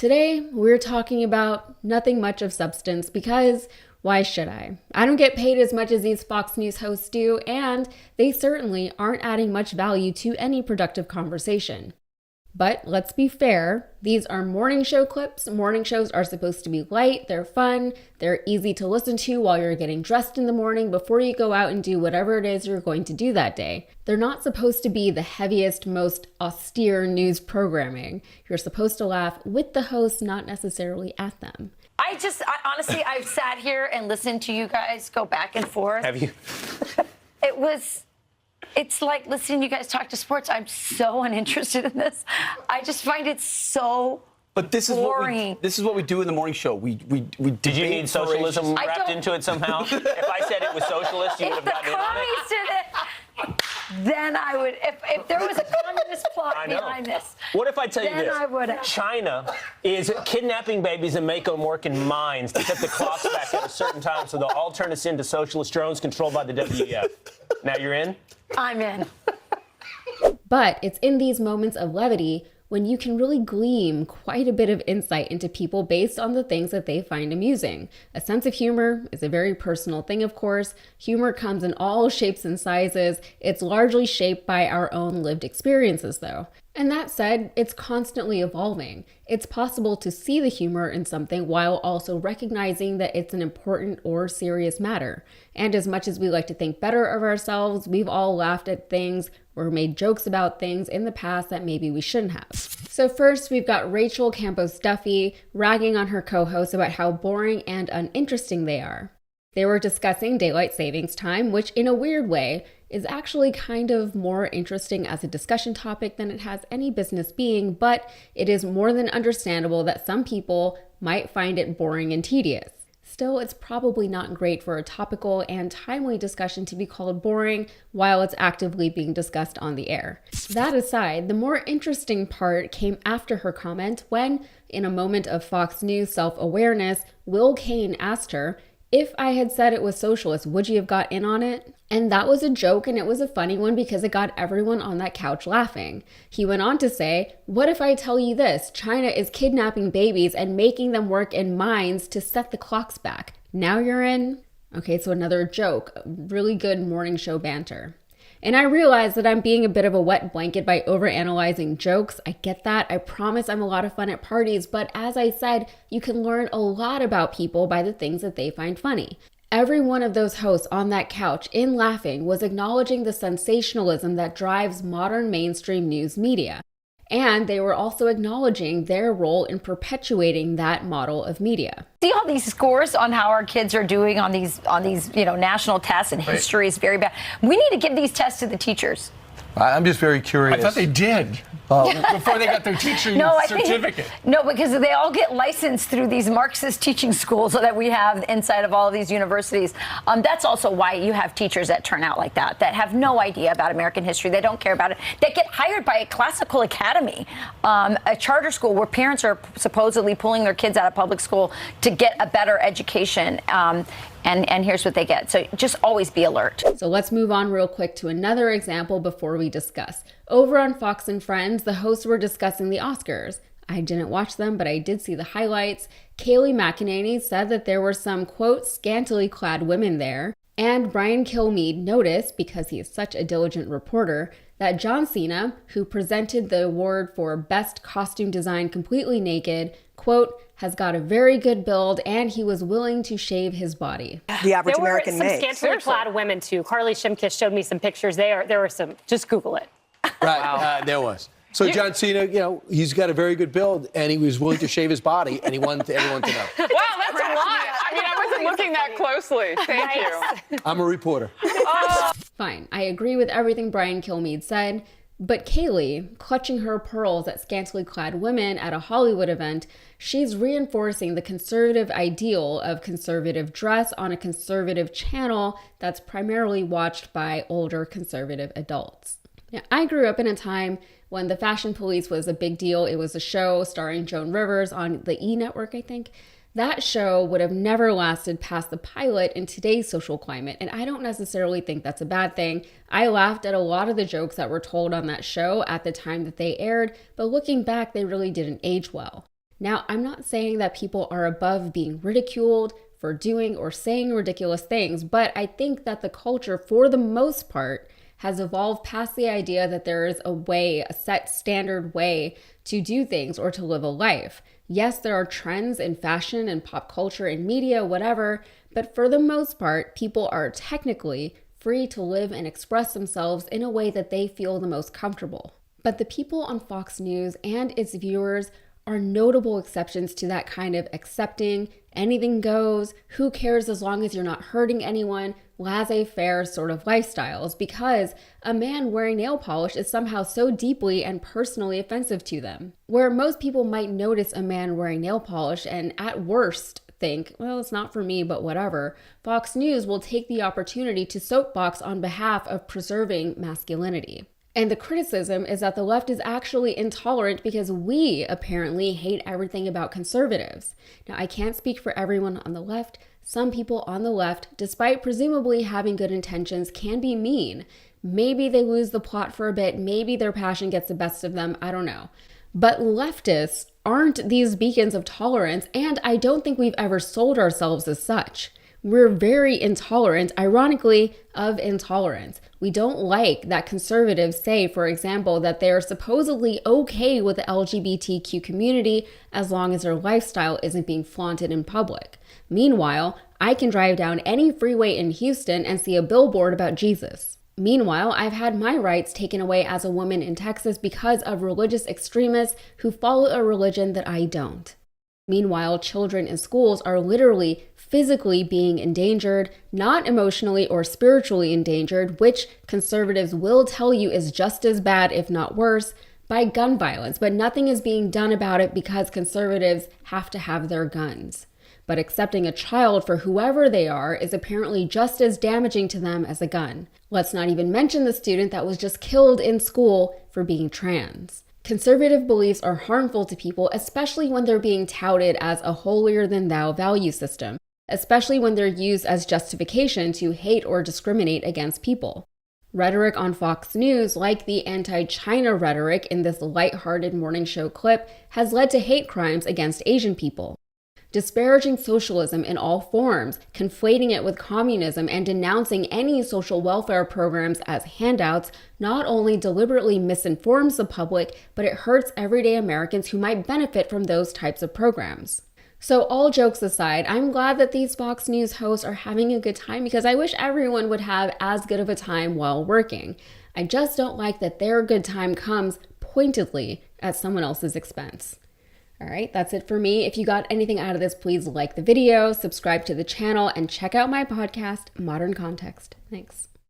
Today, we're talking about nothing much of substance because why should I? I don't get paid as much as these Fox News hosts do, and they certainly aren't adding much value to any productive conversation. But let's be fair, these are morning show clips. Morning shows are supposed to be light, they're fun, they're easy to listen to while you're getting dressed in the morning before you go out and do whatever it is you're going to do that day. They're not supposed to be the heaviest, most austere news programming. You're supposed to laugh with the hosts, not necessarily at them. Honestly, I've sat here and listened to you guys go back and forth. Have you? It's like listening to you guys talk to sports. I'm so uninterested in this. I just find it so But this is boring. this is what we do in the morning show. We Did you need socialism wrapped into it somehow? If I said it was socialist, you would If have the gotten in on it? commies did it, then I would. If there was a communist plot behind this, What if I tell you then this? I would have. China is kidnapping babies and making them work in mines to set the clocks back at a certain time so they'll all turn us into socialist drones controlled by the WEF. Now you're in? I'm in. But it's in these moments of levity when you can really glean quite a bit of insight into people based on the things that they find amusing. A sense of humor is a very personal thing, of course. Humor comes in all shapes and sizes. It's largely shaped by our own lived experiences, though. And that said, it's constantly evolving. It's possible to see the humor in something while also recognizing that it's an important or serious matter. And as much as we like to think better of ourselves, we've all laughed at things or made jokes about things in the past that maybe we shouldn't have. So first, we've got Rachel Campos Duffy ragging on her co-hosts about how boring and uninteresting they are. They were discussing daylight savings time, which in a weird way is actually kind of more interesting as a discussion topic than it has any business being, but it is more than understandable that some people might find it boring and tedious. Still, it's probably not great for a topical and timely discussion to be called boring while it's actively being discussed on the air. That aside, the more interesting part came after her comment when, in a moment of Fox News self-awareness, Will Cain asked her, "If I had said it was socialist, would you have got in on it?" And that was a joke, and it was a funny one because it got everyone on that couch laughing. He went on to say, "What if I tell you this? China is kidnapping babies and making them work in mines to set the clocks back. Now you're in?" Okay, so another joke. Really good morning show banter. And I realize that I'm being a bit of a wet blanket by overanalyzing jokes. I get that. I promise I'm a lot of fun at parties, but as I said, you can learn a lot about people by the things that they find funny. Every one of those hosts on that couch in laughing was acknowledging the sensationalism that drives modern mainstream news media. And they were also acknowledging their role in perpetuating that model of media. See all these scores on how our kids are doing on these national tests, and history is very bad. We need to give these tests to the teachers. I'm just very curious. I thought they did before they got their teaching certificate. No, because they all get licensed through these Marxist teaching schools that we have inside of all of these universities. That's also why you have teachers that turn out like that have no idea about American history. They don't care about it. They get hired by a classical academy, a charter school where parents are supposedly pulling their kids out of public school to get a better education. And here's what they get. So just always be alert. So let's move on real quick to another example before we discuss. Over on Fox and Friends, the hosts were discussing the Oscars. I didn't watch them, but I did see the highlights. Kayleigh McEnany said that there were some, quote, scantily clad women there. And Brian Kilmeade noticed, because he is such a diligent reporter, that John Cena, who presented the award for Best Costume Design completely naked, quote, has got a very good build and he was willing to shave his body. The average American There were some scantily clad women, too. Carly Shimkiss showed me some pictures. There were some. Just Google it. Right, there was. So John Cena, he's got a very good build, and he was willing to shave his body, and he wanted everyone to know. Wow, that's a lot. I mean, I wasn't looking that closely. Thank you. I'm a reporter. Fine, I agree with everything Brian Kilmeade said, but Kayleigh, clutching her pearls at scantily clad women at a Hollywood event, she's reinforcing the conservative ideal of conservative dress on a conservative channel that's primarily watched by older conservative adults. Now, I grew up in a time when the Fashion Police was a big deal. It was a show starring Joan Rivers on the E! Network, I think. That show would have never lasted past the pilot in today's social climate, and I don't necessarily think that's a bad thing. I laughed at a lot of the jokes that were told on that show at the time that they aired, but looking back, they really didn't age well. Now, I'm not saying that people are above being ridiculed for doing or saying ridiculous things, but I think that the culture, for the most part, has evolved past the idea that there is a way, a set standard way to do things or to live a life. Yes, there are trends in fashion and pop culture and media, whatever, but for the most part, people are technically free to live and express themselves in a way that they feel the most comfortable. But the people on Fox News and its viewers are notable exceptions to that kind of accepting, anything goes, who cares as long as you're not hurting anyone, laissez-faire sort of lifestyles, because a man wearing nail polish is somehow so deeply and personally offensive to them. Where most people might notice a man wearing nail polish and at worst think, well, it's not for me, but whatever, Fox News will take the opportunity to soapbox on behalf of preserving masculinity. And the criticism is that the left is actually intolerant because we apparently hate everything about conservatives. Now, I can't speak for everyone on the left. Some people on the left, despite presumably having good intentions, can be mean. Maybe they lose the plot for a bit. Maybe their passion gets the best of them. I don't know. But leftists aren't these beacons of tolerance, and I don't think we've ever sold ourselves as such. We're very intolerant, ironically, of intolerance. We don't like that conservatives say, for example, that they're supposedly okay with the LGBTQ community as long as their lifestyle isn't being flaunted in public. Meanwhile, I can drive down any freeway in Houston and see a billboard about Jesus. Meanwhile, I've had my rights taken away as a woman in Texas because of religious extremists who follow a religion that I don't. Meanwhile, children in schools are literally physically being endangered, not emotionally or spiritually endangered, which conservatives will tell you is just as bad, if not worse, by gun violence. But nothing is being done about it because conservatives have to have their guns. But accepting a child for whoever they are is apparently just as damaging to them as a gun. Let's not even mention the student that was just killed in school for being trans. Conservative beliefs are harmful to people, especially when they're being touted as a holier-than-thou value system, especially when they're used as justification to hate or discriminate against people. Rhetoric on Fox News, like the anti-China rhetoric in this lighthearted morning show clip, has led to hate crimes against Asian people. Disparaging socialism in all forms, conflating it with communism, and denouncing any social welfare programs as handouts not only deliberately misinforms the public, but it hurts everyday Americans who might benefit from those types of programs. So all jokes aside, I'm glad that these Fox News hosts are having a good time because I wish everyone would have as good of a time while working. I just don't like that their good time comes pointedly at someone else's expense. All right, that's it for me. If you got anything out of this, please like the video, subscribe to the channel, and check out my podcast, Modern Context. Thanks.